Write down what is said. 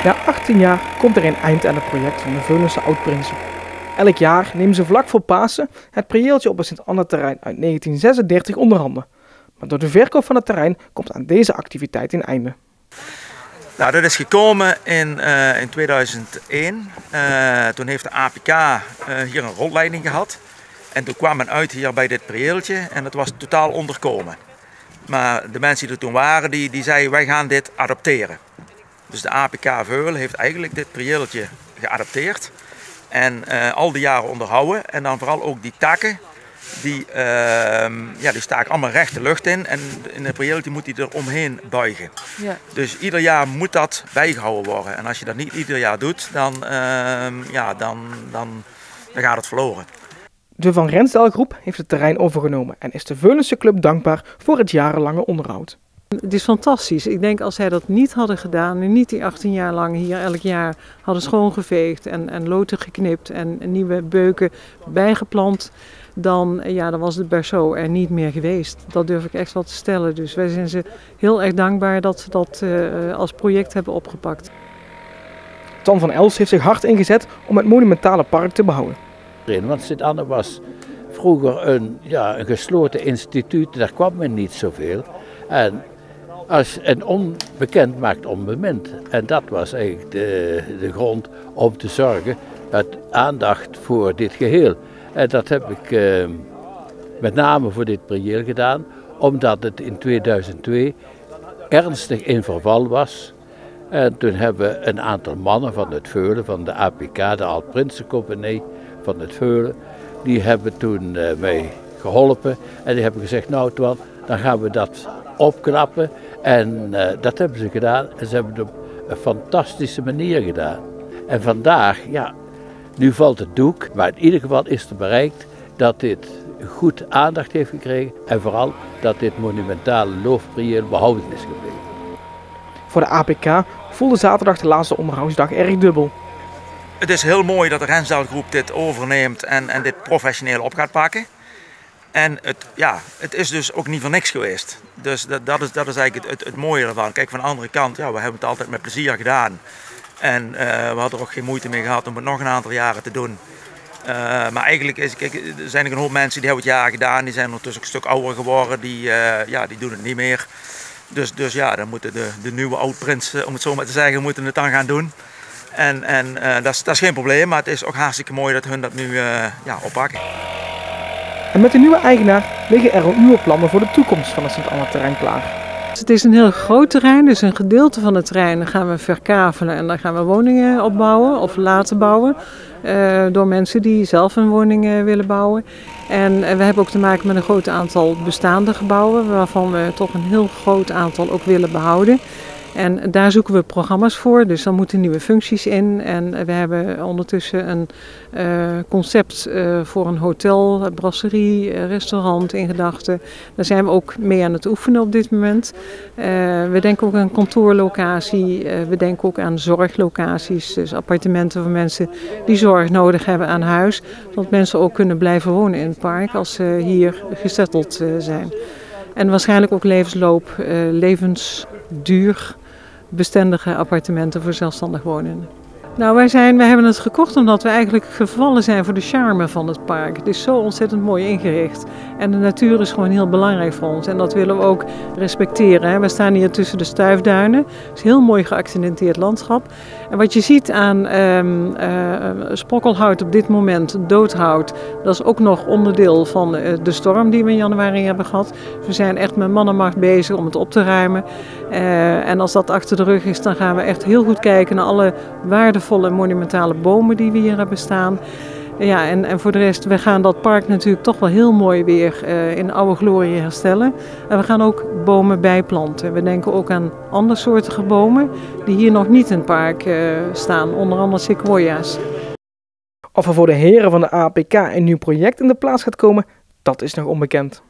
Na 18 jaar komt er een eind aan het project van de Veulense Oud-Prinsen. Elk jaar nemen ze vlak voor Pasen het prieeltje op het Sint-Anna-terrein uit 1936 onder handen. Maar door de verkoop van het terrein komt aan deze activiteit een einde. Nou, dat is gekomen in 2001. Toen heeft de APK hier een rondleiding gehad. En toen kwam men uit hier bij dit prieeltje en het was totaal onderkomen. Maar de mensen die er toen waren, die zeiden wij gaan dit adopteren. Dus de APK Veulen heeft eigenlijk dit prieeltje geadopteerd. En al die jaren onderhouden. En dan vooral ook die takken. Die staken allemaal recht de lucht in. En in het prieeltje moet hij er omheen buigen. Ja. Dus ieder jaar moet dat bijgehouden worden. En als je dat niet ieder jaar doet, dan gaat het verloren. De Van Rensdal Groep heeft het terrein overgenomen en is de Veulense club dankbaar voor het jarenlange onderhoud. Het is fantastisch. Ik denk als zij dat niet hadden gedaan en niet die 18 jaar lang hier elk jaar hadden schoongeveegd en loten geknipt en nieuwe beuken bijgeplant, dan was het berceau er niet meer geweest. Dat durf ik echt wel te stellen. Dus wij zijn ze heel erg dankbaar dat ze dat als project hebben opgepakt. Tan van Els heeft zich hard ingezet om het monumentale park te behouden. Want Sint-Anna was vroeger een gesloten instituut, daar kwam men niet zoveel. En een onbekend maakt onbemind. En dat was eigenlijk de grond om te zorgen met aandacht voor dit geheel. En dat heb ik met name voor dit prieel gedaan, omdat het in 2002 ernstig in verval was. En toen hebben we een aantal mannen van het Veulen, van de APK, de Oud-Prinsencompagnie van het Veulen, die hebben toen mij geholpen. En die hebben gezegd, nou Twan, dan gaan we dat opknappen. En dat hebben ze gedaan. En ze hebben het op een fantastische manier gedaan. En vandaag, nu valt het doek. Maar in ieder geval is er bereikt dat dit goed aandacht heeft gekregen. En vooral dat dit monumentale loofprieel behouden is gebleven. Voor de APK voelde zaterdag de laatste onderhoudsdag erg dubbel. Het is heel mooi dat de Rensdal Groep dit overneemt en dit professioneel op gaat pakken. En het is dus ook niet voor niks geweest. Dus dat is eigenlijk het mooie ervan. Kijk, van de andere kant, we hebben het altijd met plezier gedaan. En we hadden er ook geen moeite mee gehad om het nog een aantal jaren te doen. Maar eigenlijk zijn er een hoop mensen die hebben het jaar gedaan. Die zijn ondertussen ook een stuk ouder geworden. Die doen het niet meer. Dus dan moeten de nieuwe oud-prinsen, om het zo maar te zeggen, moeten het dan gaan doen. En dat is geen probleem, maar het is ook hartstikke mooi dat hun dat nu oppakken. En met de nieuwe eigenaar liggen er al nieuwe plannen voor de toekomst van het Sint-Anna-terrein klaar. Het is een heel groot terrein, dus een gedeelte van het terrein gaan we verkavelen en daar gaan we woningen opbouwen of laten bouwen. Door mensen die zelf een woning willen bouwen. En we hebben ook te maken met een groot aantal bestaande gebouwen, waarvan we toch een heel groot aantal ook willen behouden. En daar zoeken we programma's voor, dus dan moeten nieuwe functies in. En we hebben ondertussen een concept voor een hotel, brasserie, restaurant in gedachten. Daar zijn we ook mee aan het oefenen op dit moment. We denken ook aan kantoorlocatie, we denken ook aan zorglocaties. Dus appartementen voor mensen die zorg nodig hebben aan huis. Zodat mensen ook kunnen blijven wonen in het park als ze hier gesetteld zijn. En waarschijnlijk ook levensduur bestendige appartementen voor zelfstandig wonen. Nou, we hebben het gekocht omdat we eigenlijk gevallen zijn voor de charme van het park. Het is zo ontzettend mooi ingericht. En de natuur is gewoon heel belangrijk voor ons. En dat willen we ook respecteren. We staan hier tussen de Stuifduinen. Het is een heel mooi geaccidenteerd landschap. En wat je ziet aan sprokkelhout op dit moment, doodhout, dat is ook nog onderdeel van de storm die we in januari hebben gehad. Dus we zijn echt met man en macht bezig om het op te ruimen. En als dat achter de rug is, dan gaan we echt heel goed kijken naar alle waardevolle monumentale bomen die we hier hebben staan. Ja, en voor de rest, we gaan dat park natuurlijk toch wel heel mooi weer in oude glorie herstellen. En we gaan ook bomen bijplanten. We denken ook aan andersoortige bomen die hier nog niet in het park staan, onder andere sequoia's. Of er voor de heren van de APK een nieuw project in de plaats gaat komen, dat is nog onbekend.